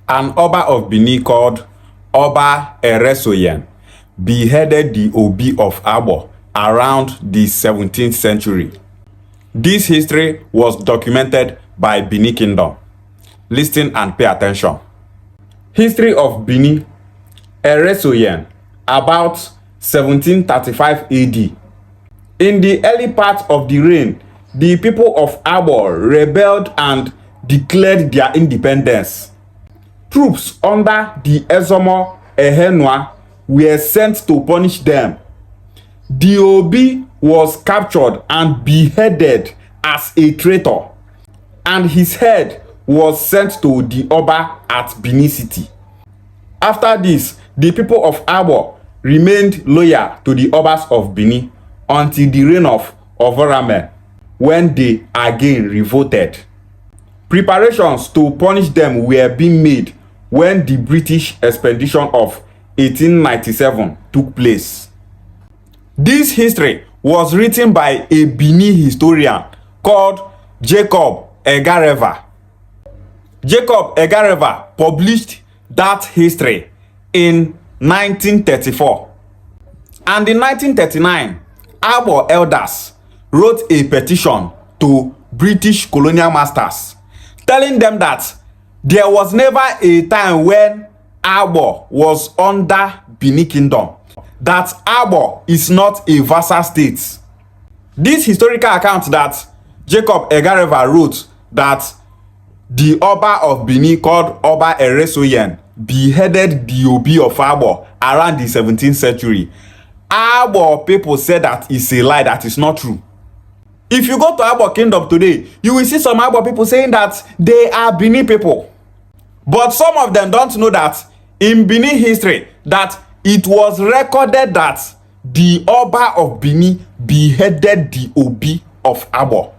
An Oba of Bini called Oba beheaded the Obi of Agbor around the 17th century. This history was documented by Bini Kingdom. Listen and pay attention. History of Bini, about 1735 AD. In the early part of the reign, the people of Agbor rebelled and declared their independence. Troops under the Ezomo Ehenwa were sent to punish them. The Obi was captured and beheaded as a traitor, and his head was sent to the Oba at Bini city. After this, the people of Agbor remained loyal to the Obas of Bini until the reign of Ovorame, when they again revolted. Preparations to punish them were being made when the British expedition of 1897 took place. This history was written by a Bini historian called Jacob Egareva. Jacob Egareva published that history in 1934. And in 1939, Agbor elders wrote a petition to British colonial masters telling them that there was never a time when Agbor was under Bini Kingdom, that Agbor is not a vassal state. This historical account that Jacob Egareva wrote, that the Oba of Bini called Oba beheaded the Obi of Agbor around the 17th century. Agbor people said that is a lie, that is not true. If you go to Agbor Kingdom today, you will see some Agbor people saying that they are Bini people. But some of them don't know that in Bini history, that it was recorded that the Oba of Bini beheaded the Obi of Agbor.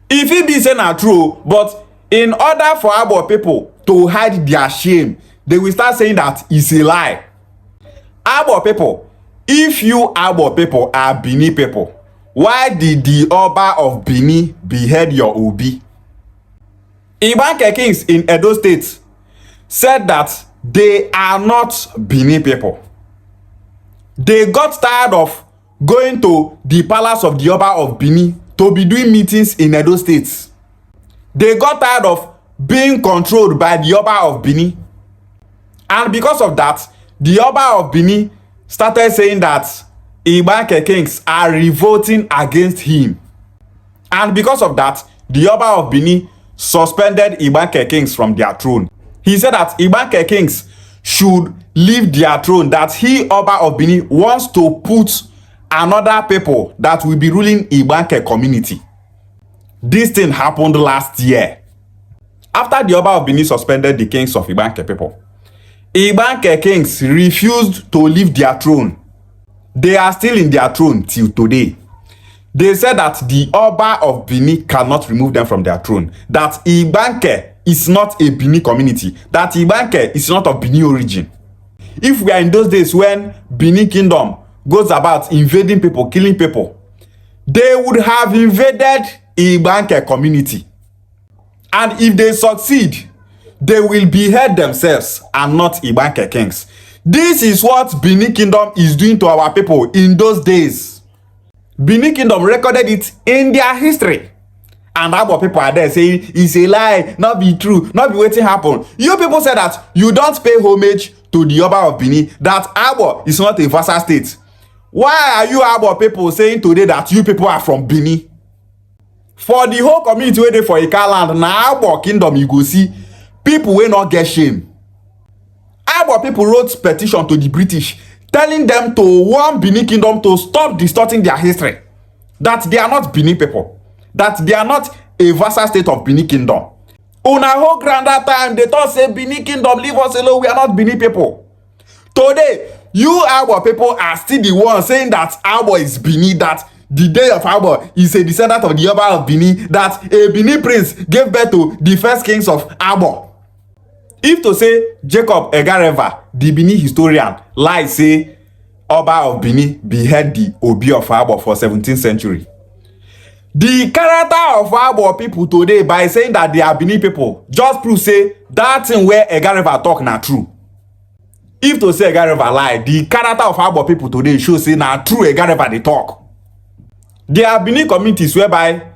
If it be saying not true, but in order for Agbor people to hide their shame, they will start saying that it's a lie. Agbor people, if you Agbor people are Bini people, why did the Oba of Bini behead your Obi? Ibanke kings in Edo State said that they are not Bini people. They got tired of going to the palace of the Oba of Bini to be doing meetings in Edo State. They got tired of being controlled by the Oba of Bini. And because of that, the Oba of Bini started saying that Ibanke kings are revolting against him. And because of that, the Oba of Bini suspended Ibanke kings from their throne. He said that Ibanke kings should leave their throne, that he, Oba of Bini, wants to put another people that will be ruling Ibanke community. This thing happened last year. After the Oba of Bini suspended the kings of Ibanke people, Ibanke kings refused to leave their throne. They are still in their throne till today. They said that the Oba of Bini cannot remove them from their throne, that Ibanke is not a Bini community, that Ibanke is not of Bini origin. If we are in those days when Bini Kingdom goes about invading people, killing people, they would have invaded Ibanke community. And if they succeed, they will behead themselves and not Ibanke kings. This is what Bini Kingdom is doing to our people in those days. Bini Kingdom recorded it in their history. And Agbor people are there saying it's a lie, not be true, not be waiting happen. You people say that you don't pay homage to the Oba of Bini, that Agbor is not a vassal state. Why are you Agbor people saying today that you people are from Bini? For the whole community where they for Ika land, na Agbor Kingdom you go see people will not get shame. Agbor people wrote petition to the British telling them to warn Bini Kingdom to stop distorting their history, that they are not Bini people, that they are not a vassal state of Bini Kingdom. Una whole grand that time they thought say Bini Kingdom leave us alone, we are not Bini people. Today you Agbor people are still the ones saying that Agbor is Bini, that the day of Agbor is a descendant of the Oba of Bini, that a Bini prince gave birth to the first kings of Agbor. If to say Jacob Egareva, the Bini historian, lie say Oba of Bini behead the Obi of Agbor for 17th century, The character of Agbor people today, by saying that they are Bini people, just prove say that thing where Ega River talk na true. If to say Ega River lie, the character of Agbor people today show say na true Ega River they talk. There are Bini communities whereby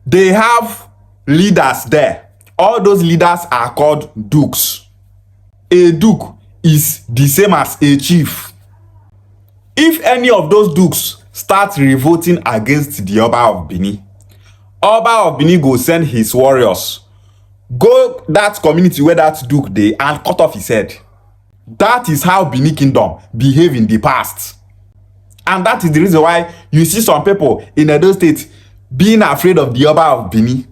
they have leaders there. All those leaders are called dukes. A duke is the same as a chief. If any of those dukes start revolting against the Oba of Bini, Oba of Bini go send his warriors, go that community where that duke dey and cut off his head. That is how Bini kingdom behave in the past. And that is the reason why you see some people in Edo State being afraid of the Oba of Bini.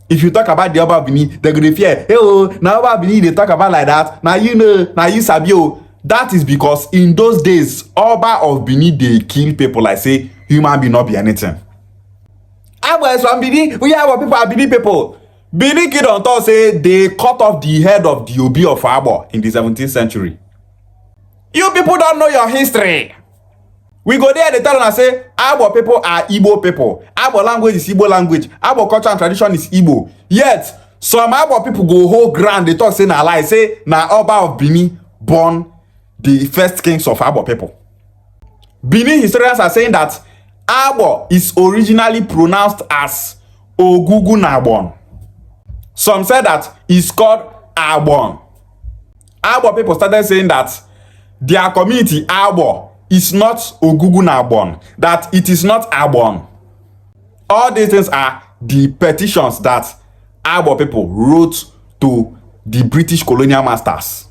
If you talk about the Oba of Bini, they go dey fear. Hey, oh, now Oba of Bini they talk about like that. Now you know, now you sabi oh. That is because in those days, Oba of Bini they kill people like say human being not be anything. Agbor is from Bini. We have people are Bini people. Bini kingdom talk say they cut off the head of the Obi of Agbor in the 17th century. You people don't know your history. We go there, they tell us say Agbor people are Igbo people. Agbor language is Igbo language. Agbor culture and tradition is Igbo. Yet some Agbor people go hold ground. They talk say na lie. Say na Oba of Bini born the first kings of Agbor people. Bini historians are saying that Agbor is originally pronounced as Ogugunagbon. Some said that it's called Agbon. Agbor people started saying that their community Agbor is not Ogugunagbon, that it is not Agbon. All these things are the petitions that Agbor people wrote to the British colonial masters.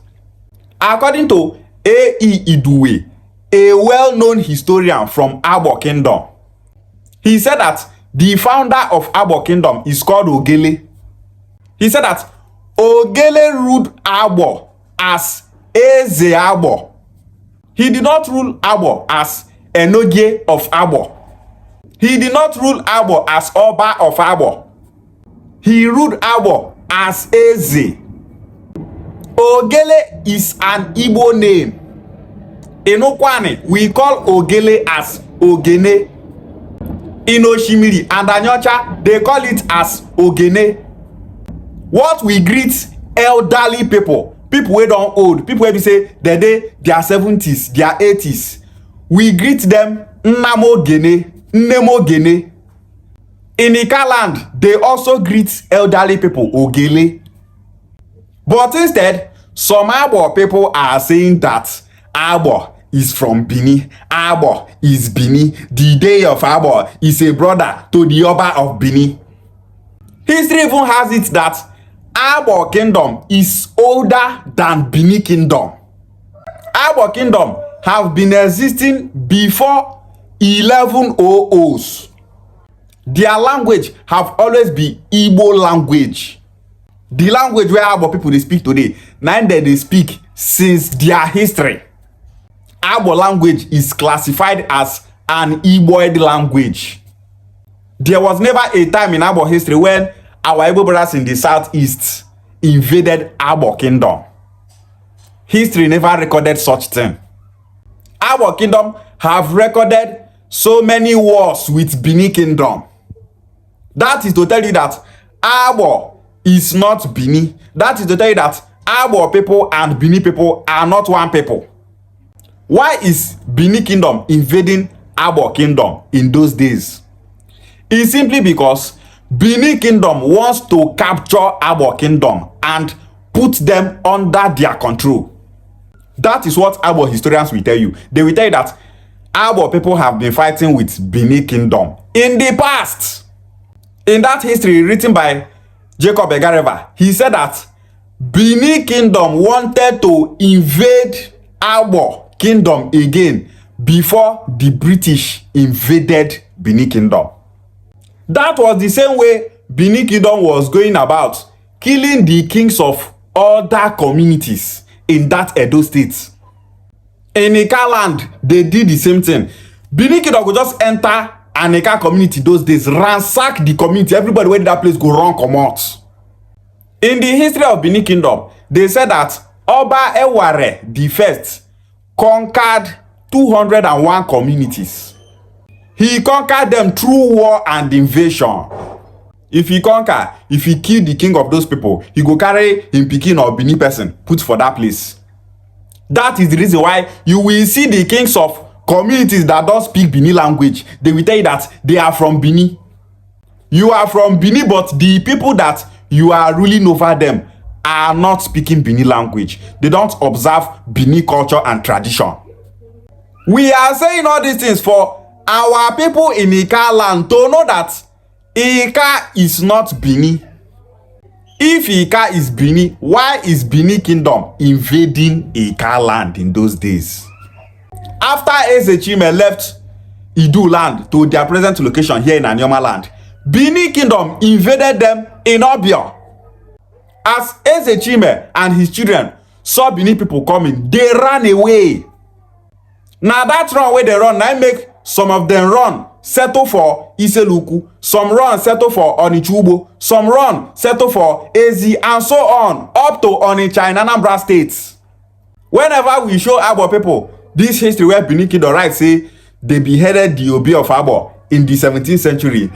According to A.E. Iduwe, a well-known historian from Agbor Kingdom, he said that the founder of Agbor Kingdom is called Ogele. He said that Ogele ruled Agbor as Eze Agbor. He did not rule Agbor as Enoge of Agbor. He did not rule Agbor as Oba of Agbor. He ruled Agbor as Eze. Ogele is an Igbo name. In Okwane, we call Ogele as Ogene. In Oshimiri and Anyocha, they call it as Ogene. What we greet elderly people, people wey don old, people wey be say they dey their 70s, their 80s, we greet them Nnamo Gene, Nnemo Gene. In Ika land, they also greet elderly people Ogele. But instead, some Agbor people are saying that Agbor is from Bini. Agbor is Bini. The day of Agbor is a brother to the Oba of Bini. History even has it that Agbor kingdom is older than Bini kingdom. Agbor kingdom have been existing before 1100s. Their language have always been Igbo language. The language where Agbor people they speak today, now that they speak since their history. Agbor language is classified as an Igboid language. There was never a time in Agbor history when our Igbo brothers in the southeast invaded Agbor kingdom. History never recorded such thing. Agbor kingdom have recorded so many wars with Bini kingdom. That is to tell you that Agbor is not Bini. That is to tell you that Agbor people and Bini people are not one people. Why is Bini kingdom invading Agbor kingdom in those days? It's simply because Bini kingdom wants to capture Agbor kingdom and put them under their control. That is what Agbor historians will tell you. They will tell you that Agbor people have been fighting with Bini kingdom in the past. In that history written by Jacob Egareva, he said that Bini kingdom wanted to invade Agbor kingdom again before the British invaded Bini kingdom. That was the same way Bini kingdom was going about killing the kings of other communities in that Edo state. In Ika land, they did the same thing. Bini kingdom could just enter an Ika community those days, ransack the community, everybody where that place go run comot. In the history of Bini kingdom, they said that Oba Eware the first conquered 201 communities. He conquered them through war and invasion. If he conquer, if he kill the king of those people, he go carry him pikin or Bini person put for that place. That is the reason why you will see the kings of communities that don't speak Bini language. They will tell you that they are from Bini. You are from Bini, but the people that you are ruling over them are not speaking Bini language. They don't observe Bini culture and tradition. We are saying all these things for our people in Ika land to know that Ika is not Bini. If Ika is Bini, why is Bini kingdom invading Ika land in those days? After Assertion left Idu land to their present location here in Anioma land, Bini kingdom invaded them in Obio. As Assertion and his children saw Bini people coming, they ran away. Now that run where they run, now make some of them run, settle for Iseluku, some run, settle for Onichubo, some run, settle for Ezi, and so on, up to Onitsha in Anambra states. Whenever we show Agbor people this history where Bini kingdom right say they beheaded the Obi of Agbor in the 17th century,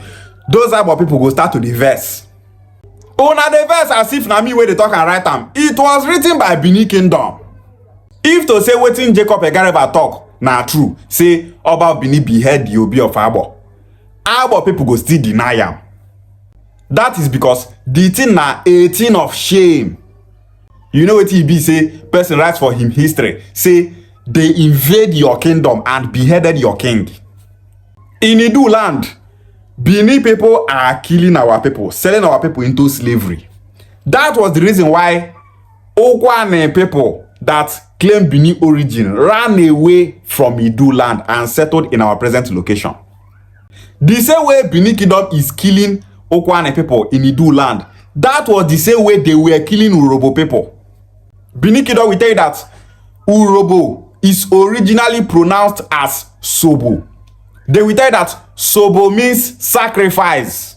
those Agbor people go start to the verse. Una the verse as if na me where they talk and write them. It was written by Bini kingdom. If to say wetin Jacob Egareva talk na true, say Oba of Bini behead the Obi of Agbor, Agbor people go still deny am. That is because the thing na a thing of shame. You know wetin e be say person writes for him history, say they invade your kingdom and beheaded your king. In Idu land, Bini people are killing our people, selling our people into slavery. That was the reason why Okwane people that claim Bini origin ran away from Idu land and settled in our present location. The same way Bini kingdom is killing Okwane people in Idu land, that was the same way they were killing Urobo people. Bini kingdom will tell you that Urobo is originally pronounced as Sobo. They will tell you that Sobo means sacrifice.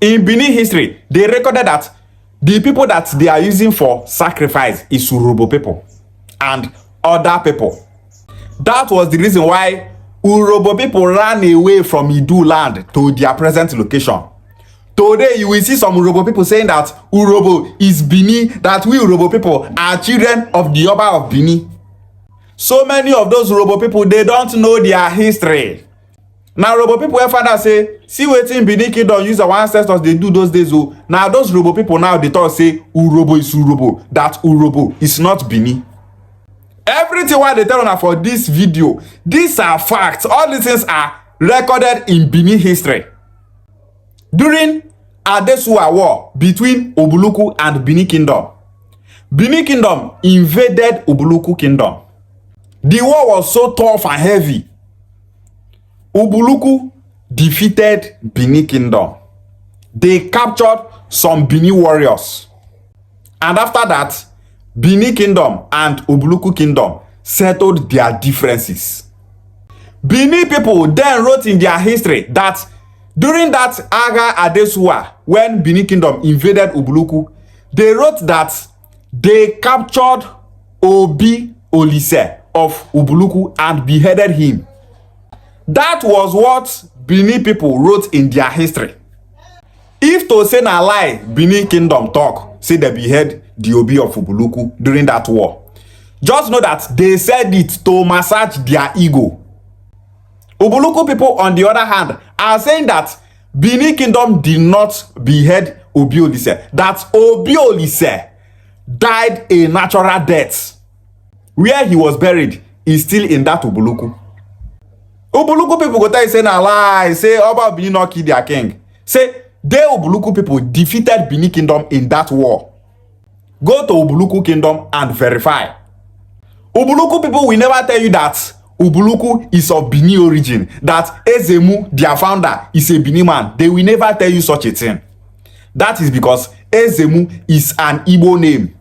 In Bini history, they recorded that the people that they are using for sacrifice is Urobo people and other people. That was the reason why Urobo people ran away from Idu land to their present location. Today, you will see some Urobo people saying that Urobo is Bini, that we Urobo people are children of the Oba of Bini. So many of those Urobo people, they don't know their history. Now Urobo people when father say, see wetin Bini kingdom use our ancestors they do those days. Oh, now those Urobo people now they talk say Urobo is Urobo, that Urobo is not Bini. Everything why they tell una for this video, these are facts. All these things are recorded in Bini history. During Adesuwa war between Obuluku and Bini kingdom invaded Obuluku kingdom. The war was so tough and heavy. Obuluku defeated Bini kingdom. They captured some Bini warriors. And after that, Bini kingdom and Obuluku kingdom settled their differences. Bini people then wrote in their history that during that Aga Adesuwa, when Bini kingdom invaded Obuluku, they wrote that they captured Obi Olise of Obuluku and beheaded him. That was what Bini people wrote in their history. If to say na lie, Bini kingdom talk, say they behead the Obi of Obuluku during that war, just know that they said it to massage their ego. Obuluku people, on the other hand, are saying that Bini kingdom did not behead Obi Olise, that Obi Olise died a natural death. Where he was buried is still in that Obuluku. Obuluku people go tell you say na lie, say Oba of Bini not kill their king. Say they Obuluku people defeated Bini kingdom in that war. Go to Obuluku kingdom and verify. Obuluku people will never tell you that Obuluku is of Bini origin, that Ezemu, their founder, is a Bini man. They will never tell you such a thing. That is because Ezemu is an Igbo name.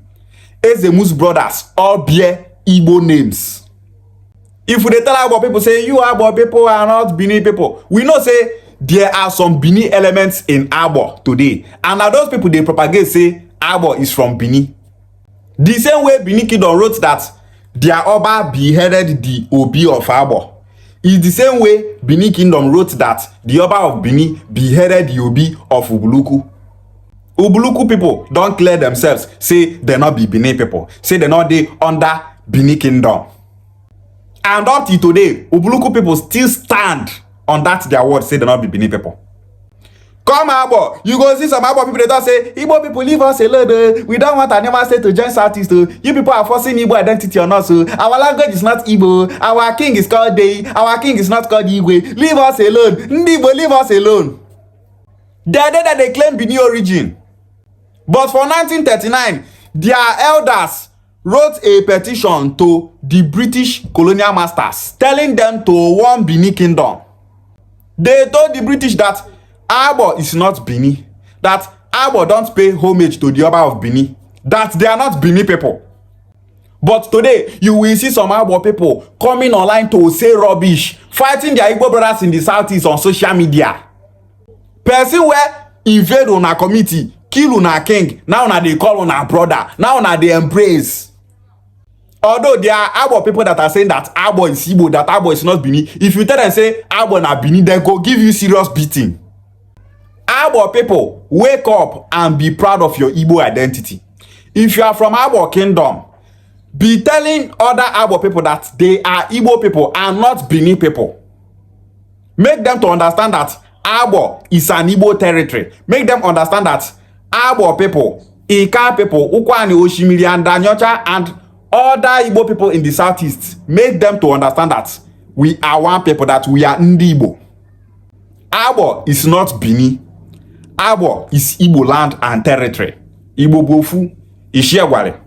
Ezemu's brothers all bear Igbo names. If we tell Agbor people say you Agbor people are not Bini people, we know say there are some Bini elements in Agbor today, and now those people they propagate say Agbor is from Bini. The same way Bini kingdom wrote that their Oba beheaded the Obi of Agbor. It's the same way Bini Kingdom wrote that the Oba of Bini beheaded the Obi of Ubuluku. Ubuluku people don't clear themselves, say they not be Bini people, say they not dey under Bini Kingdom. And up till today, Ubuluku people still stand on that their word, say they not be Bini people. Come Agbor, you go see some Agbor people, they don't say, Igbo people leave us alone, we don't want Anambra State to join Southeast, you people are forcing Igbo identity on us, our language is not Igbo, our king is called Dey, our king is not called Igwe, leave us alone, Ndi Igbo, leave us alone. They are there that they claim Bini origin. But for 1939, their elders wrote a petition to the British colonial masters, telling them to warn Bini Kingdom. They told the British that Agbor is not Bini, that Agbor don't pay homage to the Oba of Bini, that they are not Bini people. But today, you will see some Agbor people coming online to say rubbish, fighting their Igbo brothers in the Southeast on social media. Person where invade on a committee, kill on a king, now na they call on a brother, now na they embrace. Although there are Agbor people that are saying that Agbor is Igbo, that Agbor is not Bini, if you tell them say Agbor na Bini, they go give you serious beating. Agbor people, wake up and be proud of your Igbo identity. If you are from Agbor Kingdom, be telling other Agbor people that they are Igbo people and not Bini people. Make them to understand that Agbor is an Igbo territory. Make them understand that Agbor people, Ika people, Ukwani, Oshimiri, and Danyocha, and other Igbo people in the Southeast, make them to understand that we are one people, that we are Ndi Igbo. Agbor is not Bini. Agbor is Igbo land and territory. Igbo Bofu, Ishiagwale.